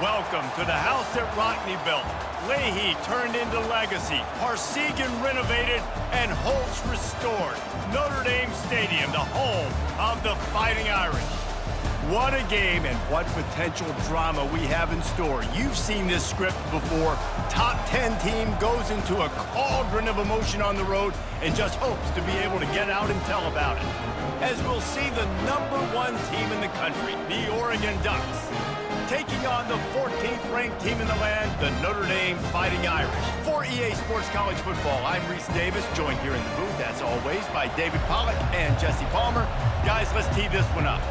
Welcome to the house that Rockney built. Leahy turned into legacy, Parsegan renovated, and Holtz restored. Notre Dame Stadium, the home of the Fighting Irish. What a game and what potential drama we have in store. You've seen this script before. Top 10 team goes into a cauldron of emotion on the road and just hopes to be able to get out and tell about it. As we'll see the #1 team in the country, the Oregon Ducks, taking on the 14th ranked team in the land, the Notre Dame Fighting Irish. For EA Sports College Football, I'm Reese Davis, joined here in the booth, as always, by David Pollack and Jesse Palmer. Guys, let's tee this one up.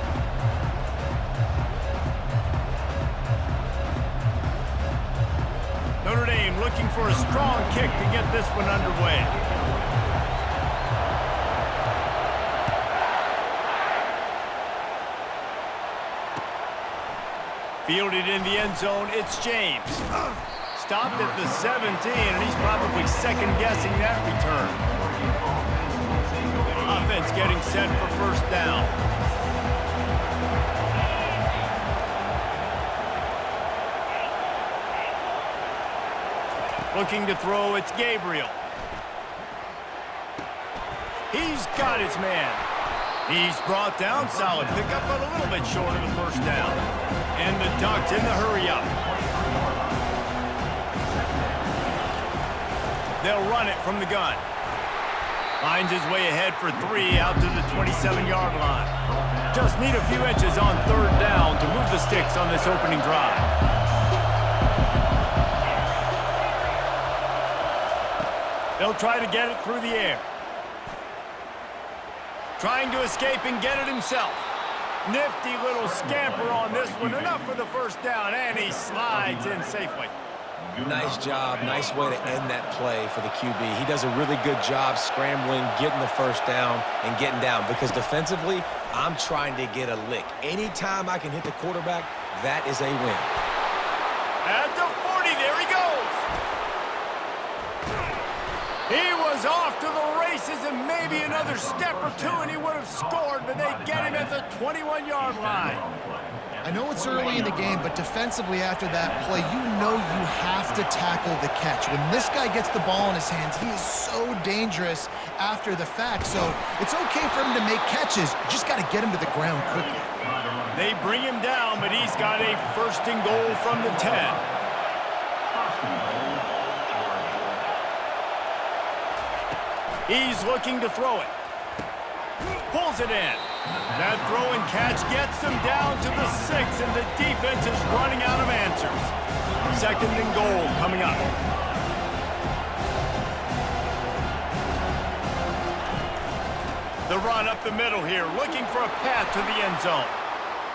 Notre Dame looking for a strong kick to get this one underway. Fielded in the end zone, it's James. Stopped at the 17, and he's probably second-guessing that return. Offense getting set for first down. Looking to throw, it's Gabriel. He's got his man. He's brought down, solid pickup, but a little bit short of the first down. And the Ducks in the hurry-up. They'll run it from the gun. Finds his way ahead for 3 out to the 27-yard line. Just need a few inches on third down to move the sticks on this opening drive. They'll try to get it through the air. Trying to escape and get it himself. Nifty little scamper on this one. Enough for the first down, and he slides in safely. Nice job. Nice way to end that play for the QB. He does a really good job scrambling, getting the first down, and getting down. Because defensively, I'm trying to get a lick. Anytime I can hit the quarterback, that is a win. At the 40, there he goes. He was off to the races and maybe another step or two and he would have scored, but they get him at the 21-yard line. I know it's early in the game, but defensively after that play, you know you have to tackle the catch. When this guy gets the ball in his hands, he is so dangerous after the fact. So it's okay for him to make catches. You just got to get him to the ground quickly. They bring him down, but he's got a first and goal from the 10. He's looking to throw it. Pulls it in. That throw and catch gets them down to the 6, and the defense is running out of answers. Second and goal coming up. The run up the middle here, looking for a path to the end zone.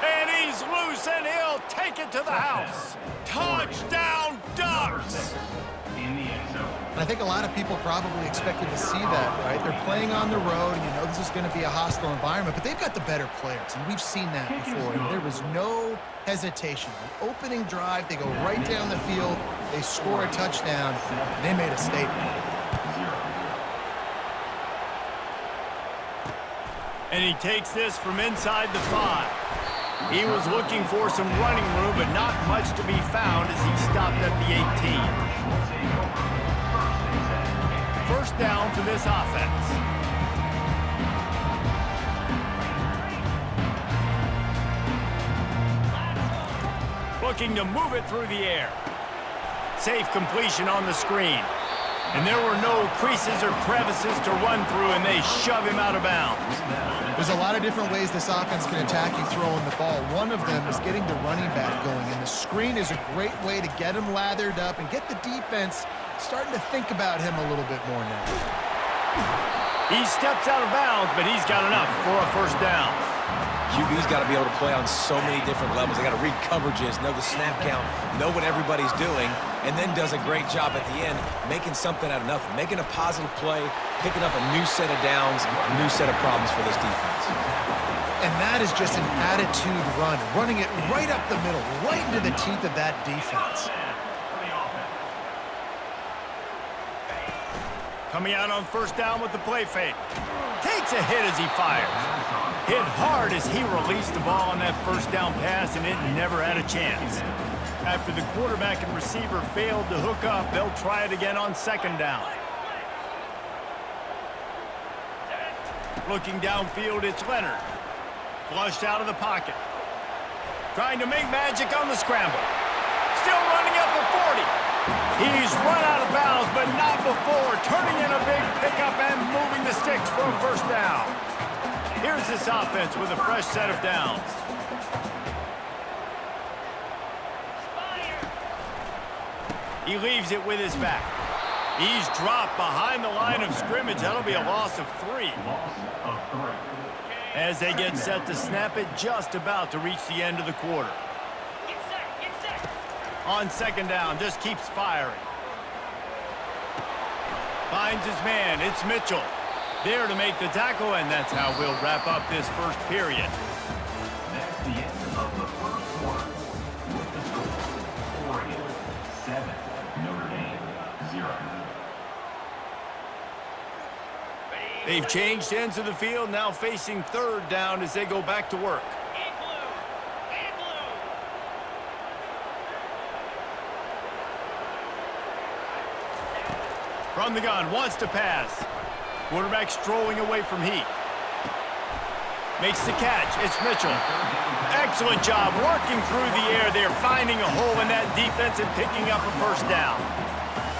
And he's loose, and he'll take it to the house. Touchdown, Ducks! I think a lot of people probably expected to see that, right? They're playing on the road, and you know this is going to be a hostile environment, but they've got the better players, and we've seen that before, and there was no hesitation. The opening drive, they go right down the field, they score a touchdown, and they made a statement. And he takes this from inside the 5. He was looking for some running room, but not much to be found as he stopped at the 18. First down for this offense. Looking to move it through the air. Safe completion on the screen. And there were no creases or crevices to run through, and they shove him out of bounds. There's a lot of different ways this offense can attack you throwing the ball. One of them is getting the running back going, and the screen is a great way to get him lathered up and get the defense starting to think about him a little bit more now. He steps out of bounds, but he's got enough for a first down. QB's got to be able to play on so many different levels. They got to read coverages, know the snap count, know what everybody's doing, and then does a great job at the end making something out of nothing, making a positive play, picking up a new set of downs, a new set of problems for this defense. And that is just an attitude run, running it right up the middle, right into the teeth of that defense. Coming out on first down with the play fake. Takes a hit as he fires. Hit hard as he released the ball on that first down pass, and it never had a chance. After the quarterback and receiver failed to hook up, they'll try it again on second down. Looking downfield, it's Leonard. Flushed out of the pocket. Trying to make magic on the scramble. Still running up for 40. He's run out of bounds, but not before. Turning in a big pickup and moving the sticks for a first down. Here's this offense with a fresh set of downs. He leaves it with his back. He's dropped behind the line of scrimmage. That'll be a loss of 3. As they get set to snap it, just about to reach the end of the quarter. On second down, just keeps firing. Finds his man. It's Mitchell. There to make the tackle, and that's how we'll wrap up this first period. That's the end of the first quarter. With the score, Oregon 7, Notre Dame 0. They've changed ends of the field, now facing third down as they go back to work. From the gun, wants to pass. Quarterback strolling away from heat. Makes the catch. It's Mitchell. Excellent job working through the air there, finding a hole in that defense and picking up a first down.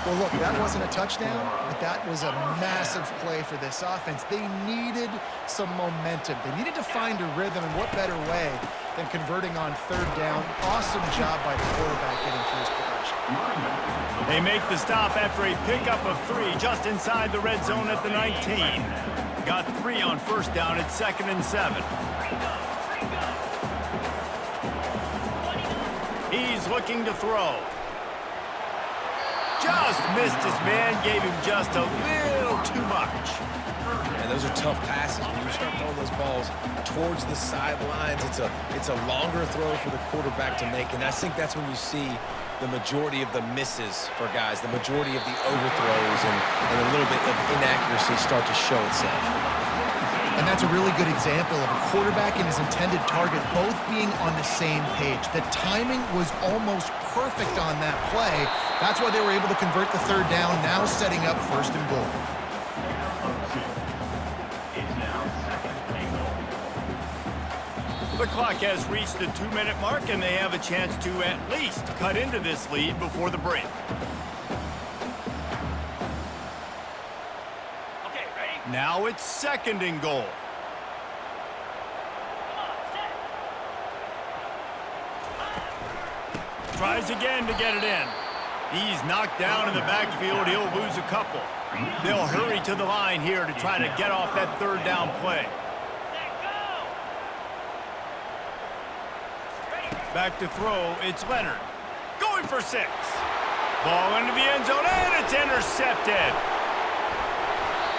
Well, look, that wasn't a touchdown, but that was a massive play for this offense. They needed some momentum. They needed to find a rhythm, and what better way than converting on third down. Awesome job by the quarterback getting through his progression. They make the stop after a pickup of 3 just inside the red zone at the 19. Got 3 on first down at 2nd and 7. He's looking to throw. Just missed his man, gave him just a little too much. And those are tough passes. When you start throwing those balls towards the sidelines, it's a longer throw for the quarterback to make. And I think that's when you see the majority of the misses for guys, the majority of the overthrows and a little bit of inaccuracy start to show itself. And that's a really good example of a quarterback and his intended target both being on the same page. The timing was almost perfect on that play. That's why they were able to convert the third down, now setting up 1st and goal. The clock has reached the 2-minute mark, and they have a chance to at least cut into this lead before the break. Okay, ready? Now it's 2nd and goal. Tries again to get it in. He's knocked down in the backfield. He'll lose a couple. They'll hurry to the line here to try to get off that third down play. Back to throw, it's Leonard. Going for 6. Ball into the end zone, and it's intercepted.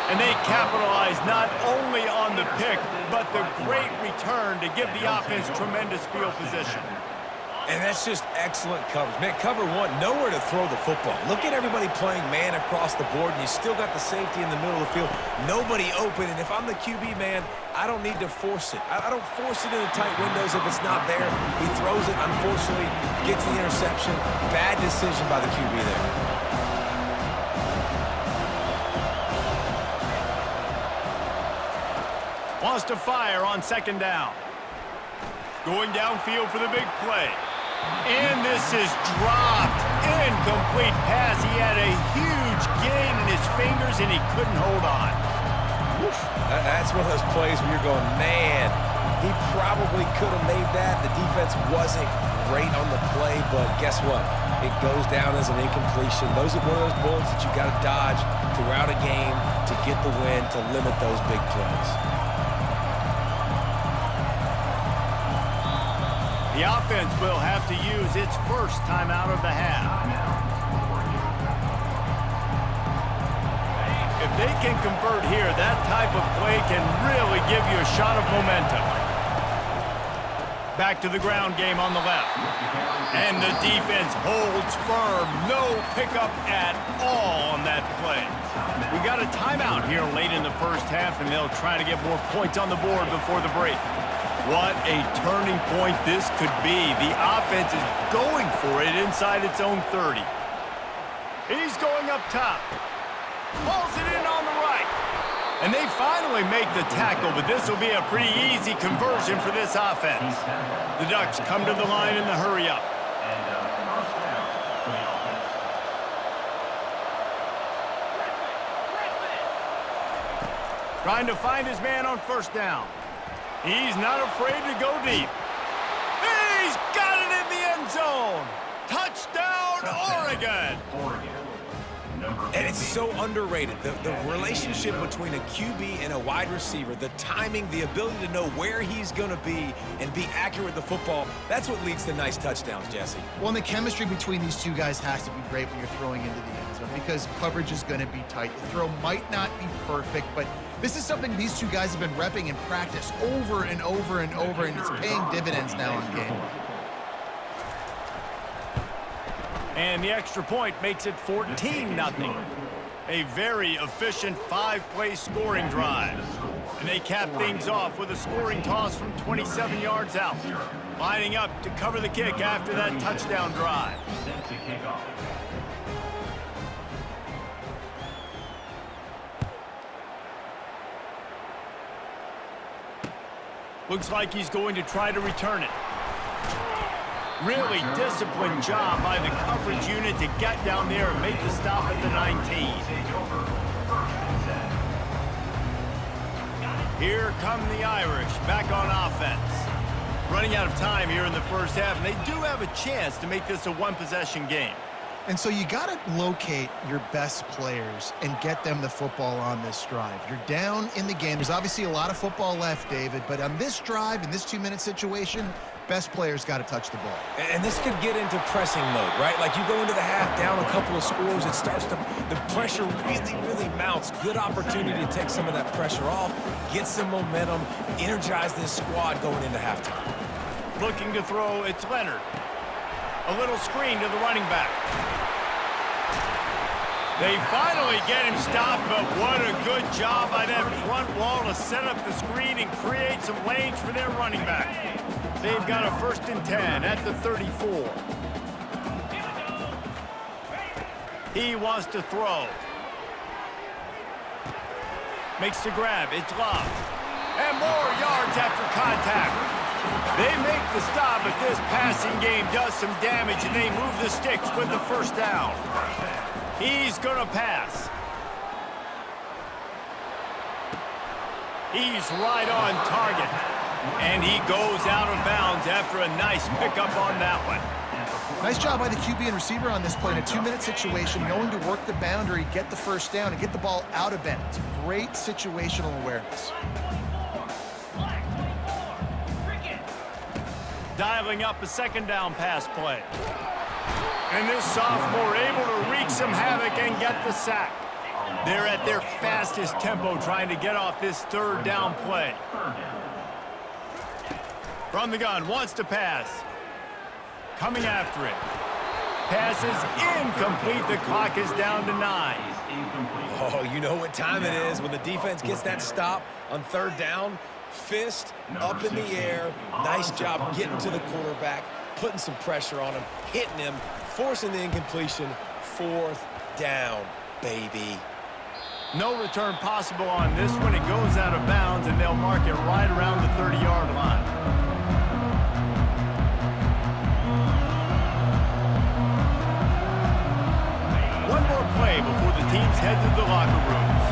And they capitalize not only on the pick, but the great return to give the offense tremendous field position. And that's just excellent coverage. Man, cover 1, nowhere to throw the football. Look at everybody playing man across the board, and you still got the safety in the middle of the field. Nobody open, and if I'm the QB, man, I don't need to force it. I don't force it into tight windows if it's not there. He throws it, unfortunately, gets the interception. Bad decision by the QB there. Wants to fire on 2nd down. Going downfield for the big play. And this is dropped. Incomplete pass. He had a huge gain in his fingers, and he couldn't hold on. Oof. That's one of those plays where you're going, man, he probably could have made that. The defense wasn't great on the play, but guess what? It goes down as an incompletion. Those are one of those bullets that you got to dodge throughout a game to get the win, to limit those big plays. The offense will have to use its first timeout of the half. If they can convert here, that type of play can really give you a shot of momentum. Back to the ground game on the left. And the defense holds firm. No pickup at all on that play. We got a timeout here late in the first half, and they'll try to get more points on the board before the break. What a turning point this could be. The offense is going for it inside its own 30. He's going up top. Pulls it in on the right. And they finally make the tackle, but this will be a pretty easy conversion for this offense. The Ducks come to the line in the hurry-up. Trying to find his man on first down. He's not afraid to go deep. He's got it in the end zone. Touchdown, Oregon. And it's so underrated. The relationship between a QB and a wide receiver, the timing, the ability to know where he's going to be and be accurate with the football, that's what leads to nice touchdowns, Jesse. Well, and the chemistry between these two guys has to be great when you're throwing into the end zone because coverage is going to be tight. The throw might not be perfect, but this is something these two guys have been repping in practice over and over and over, and it's paying dividends now in game. And the extra point makes it 14-0. A very efficient 5-play scoring drive. And they cap things off with a scoring toss from 27 yards out. Lining up to cover the kick after that touchdown drive. Looks like he's going to try to return it. Really disciplined job by the coverage unit to get down there and make the stop at the 19. Here come the Irish back on offense. Running out of time here in the first half, and they do have a chance to make this a one-possession game. And so you got to locate your best players and get them the football on this drive. You're down in the game. There's obviously a lot of football left, David, but on this drive, in this 2-minute situation, best players got to touch the ball. And this could get into pressing mode, right? Like you go into the half down a couple of scores, it starts to, the pressure really mounts. Good opportunity to take some of that pressure off, get some momentum, energize this squad going into halftime. Looking to throw, it's Leonard. A little screen to the running back. They finally get him stopped, but what a good job by that front wall to set up the screen and create some lanes for their running back. They've got a 1st and 10 at the 34. He wants to throw. Makes the grab. It's Love. And more yards after contact. They make the stop, but this passing game does some damage, and they move the sticks with the 1st down. He's going to pass. He's right on target. And he goes out of bounds after a nice pickup on that one. Nice job by the QB and receiver on this play in a 2-minute situation, knowing to work the boundary, get the 1st down, and get the ball out of bounds. Great situational awareness. Dialing up a 2nd down pass play. And this sophomore able to wreak some havoc and get the sack. They're at their fastest tempo trying to get off this 3rd down play. From the gun, wants to pass. Coming after it. Pass is incomplete. The clock is down to 9. Oh, you know what time it is when the defense gets that stop on 3rd down. Fist up in the air. Nice job getting to the quarterback, putting some pressure on him, hitting him, forcing the incompletion. 4th down, baby. No return possible on this one. It goes out of bounds, and they'll mark it right around the 30-yard line. One more play before the teams head to the locker rooms.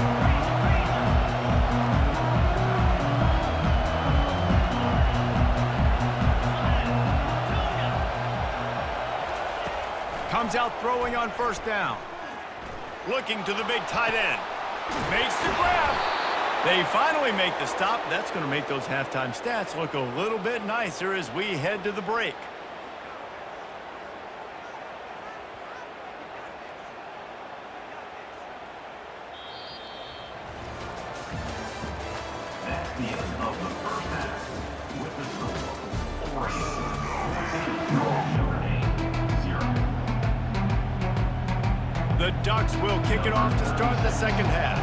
Comes out throwing on 1st down. Looking to the big tight end. Makes the grab. They finally make the stop. That's going to make those halftime stats look a little bit nicer as we head to the break. That's the end of the 1st half. With the score, Oregon, Notre Dame 0. The Ducks will kick it off to start the 2nd half.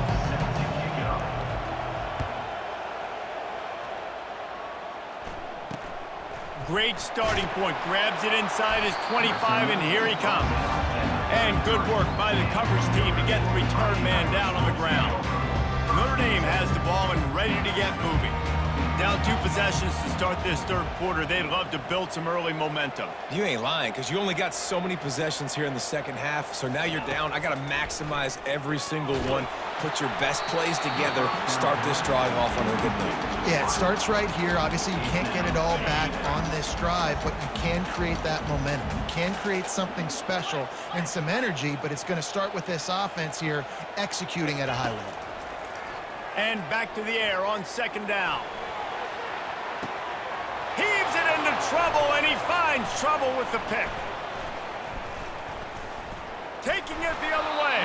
Great starting point. Grabs it inside his 25, and here he comes. And good work by the coverage team to get the return man down on the ground. Notre Dame has the ball and ready to get moving. Down 2 possessions to start this third quarter. They'd love to build some early momentum. You ain't lying, because you only got so many possessions here in the second half, so now you're down. I got to maximize every single one. Put your best plays together. Start this drive off on a good note. Yeah, it starts right here. Obviously, you can't get it all back on this drive, but you can create that momentum. You can create something special and some energy, but it's going to start with this offense here executing at a high level. And back to the air on second down. Heaves it into trouble, and he finds trouble with the pick. Taking it the other way.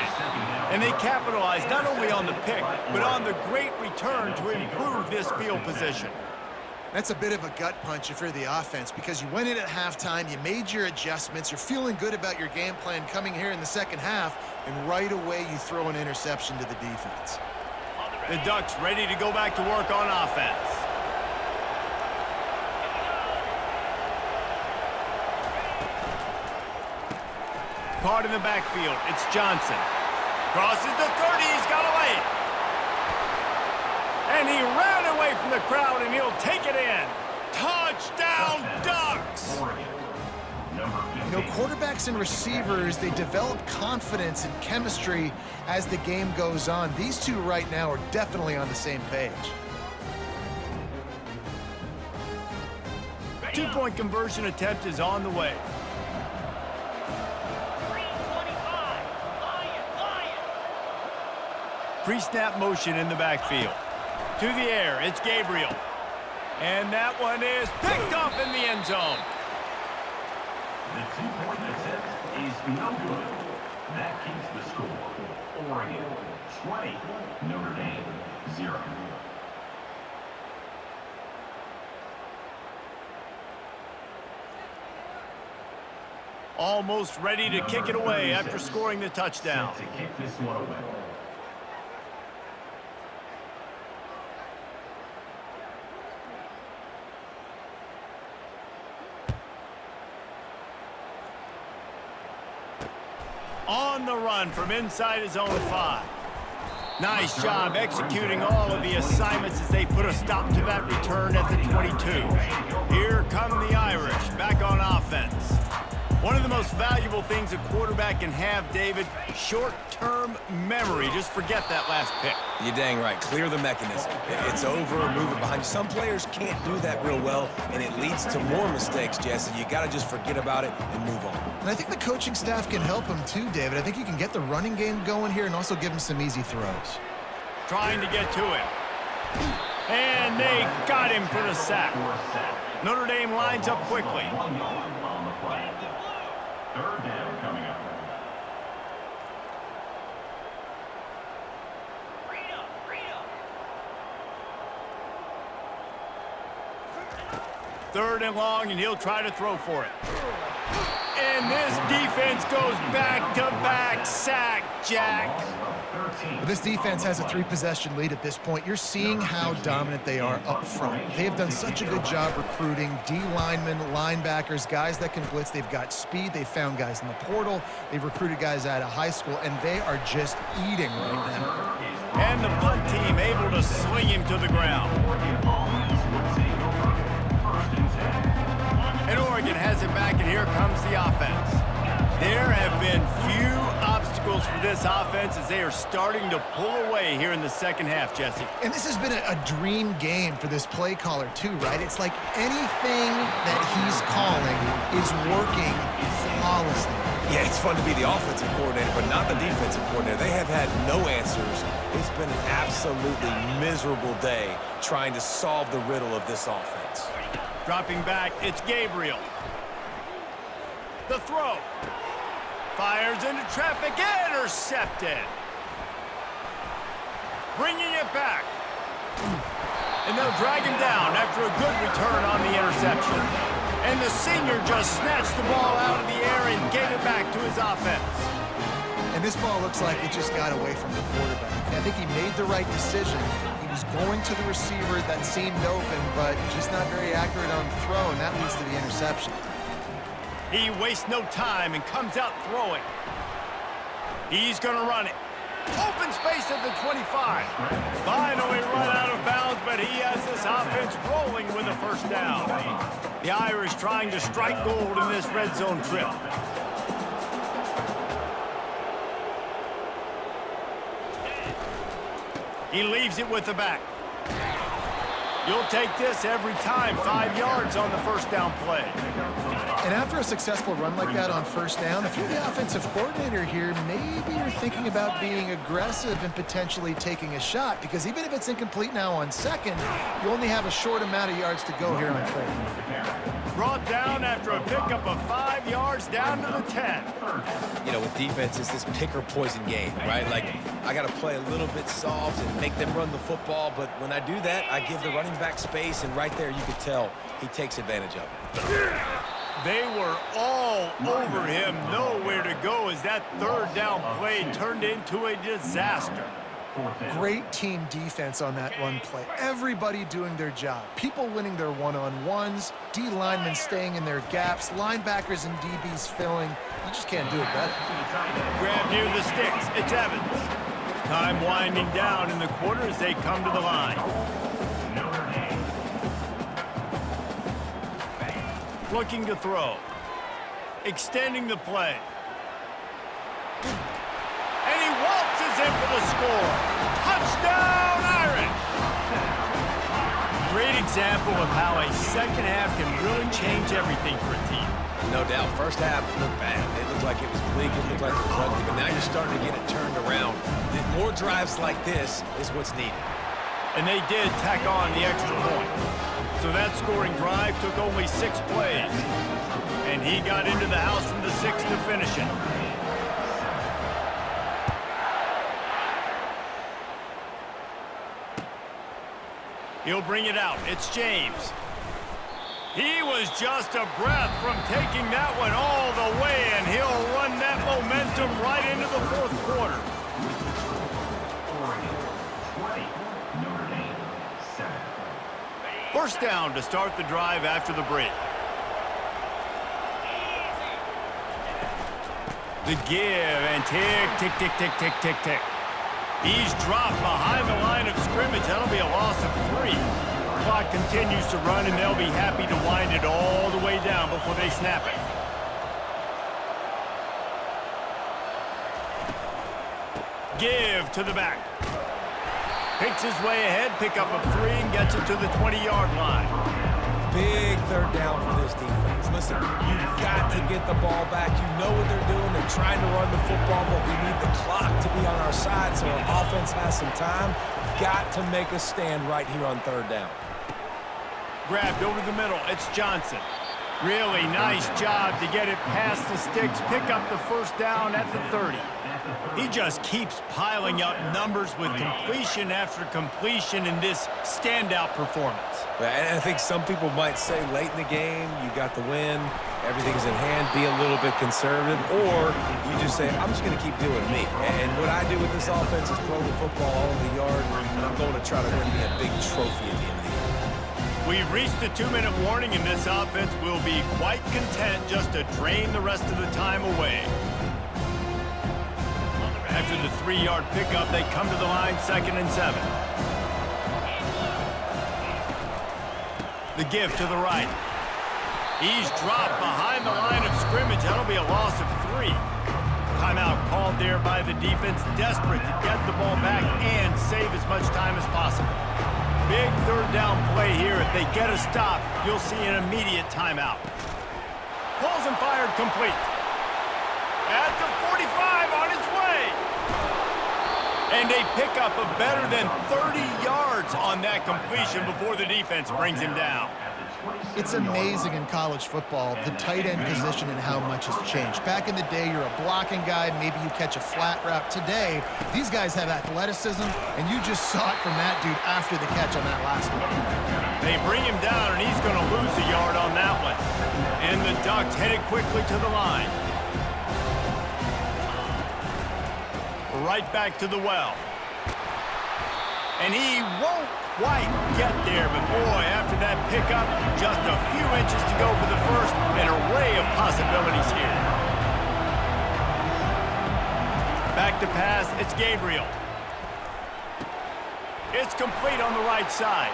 And they capitalize not only on the pick, but on the great return to improve this field position. That's a bit of a gut punch if you're the offense, because you went in at halftime, you made your adjustments, you're feeling good about your game plan coming here in the second half, and right away you throw an interception to the defense. The Ducks ready to go back to work on offense. Caught in the backfield. It's Johnson. Crosses the 30. He's got away. And he ran away from the crowd, and he'll take it in. Touchdown, Ducks! You know, quarterbacks and receivers, they develop confidence and chemistry as the game goes on. These two right now are definitely on the same page. 2-point conversion attempt is on the way. Pre-snap motion in the backfield. To the air, it's Gabriel. And that one is picked up in the end zone. The 2-point attempt is no good. That keeps the score. Oregon 20, Notre Dame 0. Almost ready to kick it away after scoring the touchdown. Set to kick this one away. On the run from inside his own 5. Nice job executing all of the assignments as they put a stop to that return at the 22. Here come the Irish back on offense. One of the most valuable things a quarterback can have, David, short-term memory. Just forget that last pick. You're dang right. Clear the mechanism. It's over, move it behind you. Some players can't do that real well, and it leads to more mistakes, Jesse. You got to just forget about it and move on. And I think the coaching staff can help him too, David. I think you can get the running game going here and also give him some easy throws. Trying to get to him. And they got him for the sack. Notre Dame lines up quickly. 1 yard on the play. Third down coming up. Third and long, and he'll try to throw for it. And this defense goes back-to-back sack, Jack. But this defense has a 3-possession lead at this point. You're seeing how dominant they are up front. They have done such a good job recruiting D-linemen, linebackers, guys that can blitz. They've got speed. They've found guys in the portal. They've recruited guys out of high school, and they are just eating right now. And the punt team able to sling him to the ground. And Oregon has it back, and here comes the offense. There have been few obstacles for this offense as they are starting to pull away here in the second half, Jesse. And this has been a dream game for this play caller too, right? It's like anything that he's calling is working flawlessly. Yeah, it's fun to be the offensive coordinator, but not the defensive coordinator. They have had no answers. It's been an absolutely miserable day trying to solve the riddle of this offense. Dropping back, it's Gabriel. The throw. Fires into traffic, intercepted. Bringing it back. And they'll drag him down after a good return on the interception. And the senior just snatched the ball out of the air and gave it back to his offense. And this ball looks like it just got away from the quarterback. I think he made the right decision. He was going to the receiver that seemed open, but just not very accurate on the throw, and that leads to the interception. He wastes no time and comes out throwing. He's going to run it. Open space at the 25. Finally run out of bounds, but he has this offense rolling with a first down. The Irish trying to strike gold in this red zone trip. He leaves it with the back. You'll take this every time. 5 yards on the first down play. And after a successful run like that on first down, if you're the offensive coordinator here, maybe you're thinking about being aggressive and potentially taking a shot, because even if it's incomplete now on second, you only have a short amount of yards to go here on third. Brought down after a pickup of 5 yards down to the 10. You know, with defense, it's this pick or poison game, right? Like, I got to play a little bit soft and make them run the football, but when I do that, I give the running back space, and right there you could tell he takes advantage of it. They were all over him, nowhere to go as that third down play turned into a disaster. Great team defense on that run play. Everybody doing their job. People winning their one-on-ones, D linemen staying in their gaps, linebackers and DBs filling. You just can't do it better. Grab near the sticks. It's Evans. Time winding down in the quarter as they come to the line. Looking to throw. Extending the play. And he waltzes in for the score. Touchdown, Irish! Great example of how a second half can really change everything for a team. No doubt. First half looked bad. It looked like it was bleak. It looked like it was ugly. But now you're starting to get it turned around. More drives like this is what's needed. And they did tack on the extra point. So that scoring drive took only 6 plays. And he got into the house from the 6 to finish it. He'll bring it out. It's James. He was just a breath from taking that one all the way, and he'll run that momentum right into the fourth quarter. First down to start the drive after the break. The give and tick, tick, tick, tick, tick, tick, tick. He's dropped behind the line of scrimmage. That'll be a loss of 3. Clock continues to run, and they'll be happy to wind it all the way down before they snap it. Give to the back. Picks his way ahead, pick up of 3, and gets it to the 20-yard line. Big third down for this defense. Listen, you've got to get the ball back. You know what they're doing. They're trying to run the football, but we need the clock to be on our side so our offense has some time. Got to make a stand right here on third down. Grabbed over the middle. It's Johnson. Really nice job to get it past the sticks, pick up the first down at the 30. He just keeps piling up numbers with completion after completion in this standout performance. And I think some people might say late in the game, you got the win, everything's in hand, be a little bit conservative, or you just say, I'm just going to keep doing me. And what I do with this offense is throw the football all over the yard, and I'm going to try to win me a big trophy at the end of the year. We've reached the 2-minute warning, and this offense will be quite content just to drain the rest of the time away. After the 3-yard pickup, they come to the line, 2nd and 7. The give to the right. He's dropped behind the line of scrimmage. That'll be a loss of 3. Timeout called there by the defense, desperate to get the ball back and save as much time as possible. Big third down play here. If they get a stop, you'll see an immediate timeout. Pulls and fired complete. At the 45 on his way. And a pickup of better than 30 yards on that completion before the defense brings him down. It's amazing in college football, the tight end position and how much has changed. Back in the day, you're a blocking guy, maybe you catch a flat route. Today, these guys have athleticism, and you just saw it from that dude after the catch on that last one. They bring him down, and he's going to lose a yard on that one. And the Ducks headed quickly to the line. Right back to the well. And he won't quite get there, but boy, after that pickup, just a few inches to go for the first, an array of possibilities here. Back to pass, it's Gabriel. It's complete on the right side.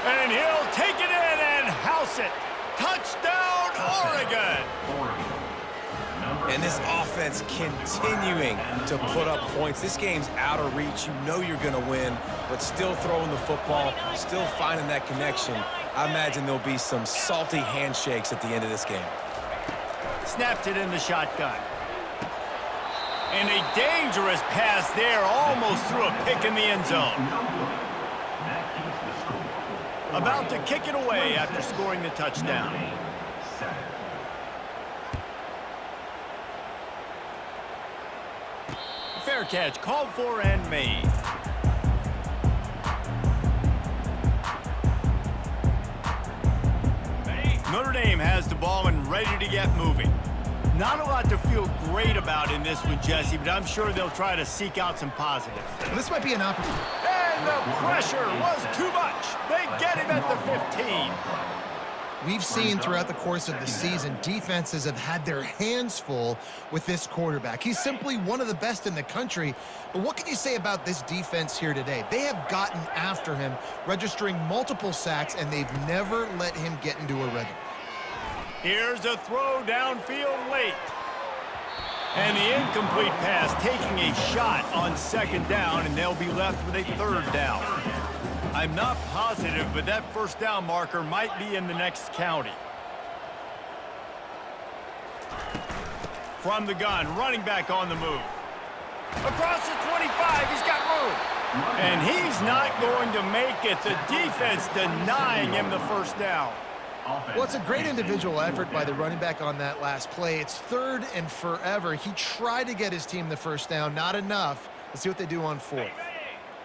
And he'll take it in and house it. Touchdown, Oregon! And this offense continuing to put up points. This game's out of reach. You know you're going to win, but still throwing the football, still finding that connection. I imagine there'll be some salty handshakes at the end of this game. Snapped it in the shotgun. And a dangerous pass there, almost threw a pick in the end zone. About to kick it away after scoring the touchdown. Fair catch, called for and made. Notre Dame has the ball and ready to get moving. Not a lot to feel great about in this one, Jesse, but I'm sure they'll try to seek out some positives. This might be an opportunity. And the pressure was too much. They get him at the 15. We've seen throughout the course of the season, defenses have had their hands full with this quarterback. He's simply one of the best in the country. But what can you say about this defense here today? They have gotten after him, registering multiple sacks, and they've never let him get into a rhythm. Here's a throw downfield late. And the incomplete pass taking a shot on second down, and they'll be left with a third down. I'm not positive, but that first down marker might be in the next county. From the gun, running back on the move. Across the 25, he's got room. And he's not going to make it. The defense denying him the first down. Well, it's a great individual effort by the running back on that last play. It's 3rd and forever. He tried to get his team the first down, not enough. Let's see what they do on 4th.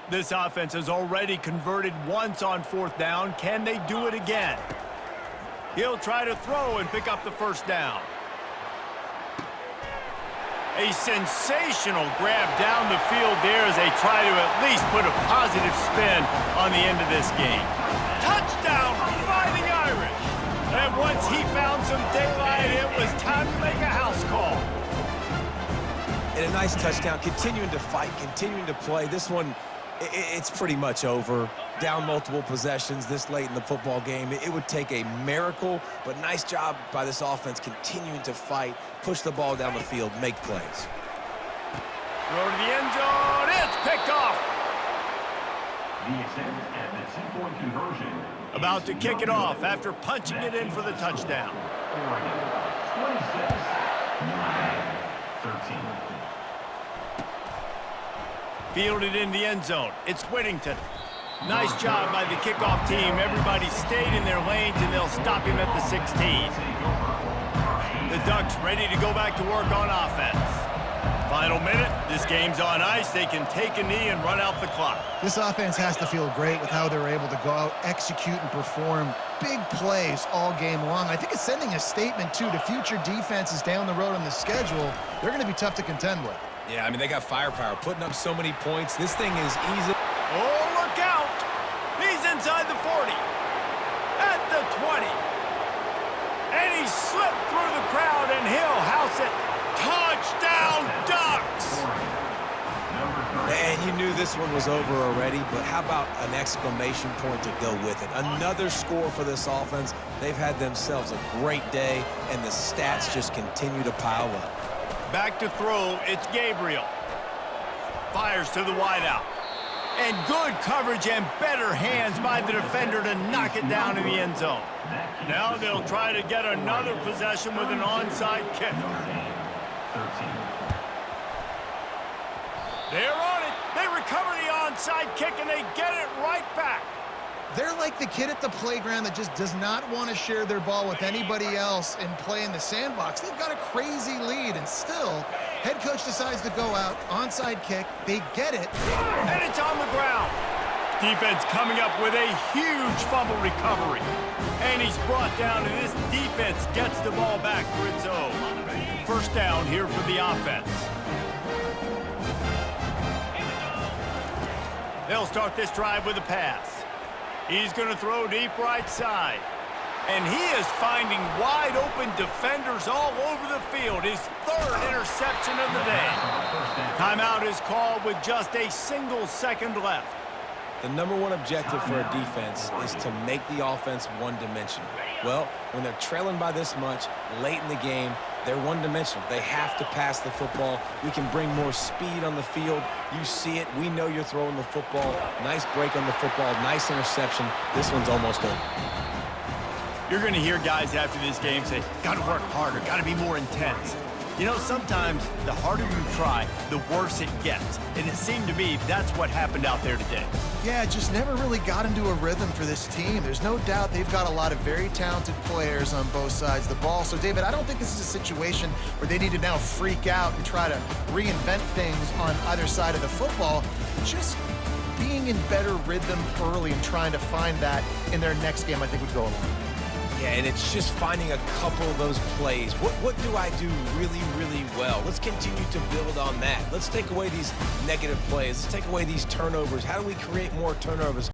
This offense has already converted once on 4th down. Can they do it again? He'll try to throw and pick up the first down. A sensational grab down the field there as they try to at least put a positive spin on the end of this game. Touchdown, Fighting Irish! And once he found some daylight, it was time to make a house call. And a nice touchdown, continuing to fight, continuing to play. This one, it's pretty much over. Down multiple possessions this late in the football game. It would take a miracle, but nice job by this offense continuing to fight, push the ball down the field, make plays. Throw to the end zone. It's picked off. The attempt at the two-point conversion. About to kick it off after punching it in for the touchdown. Oregon, 26-13. Fielded in the end zone. It's Whittington. Nice job by the kickoff team. Everybody stayed in their lanes, and they'll stop him at the 16. The Ducks ready to go back to work on offense. Final minute. This game's on ice. They can take a knee and run out the clock. This offense has to feel great with how they're able to go out, execute, and perform big plays all game long. I think it's sending a statement, too, to future defenses down the road on the schedule. They're going to be tough to contend with. Yeah, I mean, they got firepower, putting up so many points. This thing is easy. Oh, look out! He's inside the 40. At the 20. And he slipped through the crowd, and he'll house it. Touchdown, Ducks! And you knew this one was over already, but how about an exclamation point to go with it? Another score for this offense. They've had themselves a great day, and the stats just continue to pile up. Back to throw, it's Gabriel. Fires to the wideout. And good coverage and better hands by the defender to knock it down in the end zone. Now they'll try to get another possession with an onside kick. They're on it. They recover the onside kick, and they get it right back. They're like the kid at the playground that just does not want to share their ball with anybody else and play in the sandbox. They've got a crazy lead, and still, head coach decides to go out, onside kick. They get it. And it's on the ground. Defense coming up with a huge fumble recovery. And he's brought down, and this defense gets the ball back for its own. First down here for the offense. They'll start this drive with a pass. He's going to throw deep right side. And he is finding wide open defenders all over the field. His third interception of the day. Timeout is called with just a single second left. The #1 objective for a defense is to make the offense one-dimensional. Well, when they're trailing by this much late in the game, they're one-dimensional. They have to pass the football. We can bring more speed on the field. You see it. We know you're throwing the football. Nice break on the football. Nice interception. This one's almost over. You're going to hear guys after this game say, got to work harder, got to be more intense. You know, sometimes the harder you try, the worse it gets. And it seemed to me that's what happened out there today. Yeah, just never really got into a rhythm for this team. There's no doubt they've got a lot of very talented players on both sides of the ball. So, David, I don't think this is a situation where they need to now freak out and try to reinvent things on either side of the football. Just being in better rhythm early and trying to find that in their next game, I think would go a long way. Yeah, and it's just finding a couple of those plays. What do I do really, really well? Let's continue to build on that. Let's take away these negative plays. Let's take away these turnovers. How do we create more turnovers?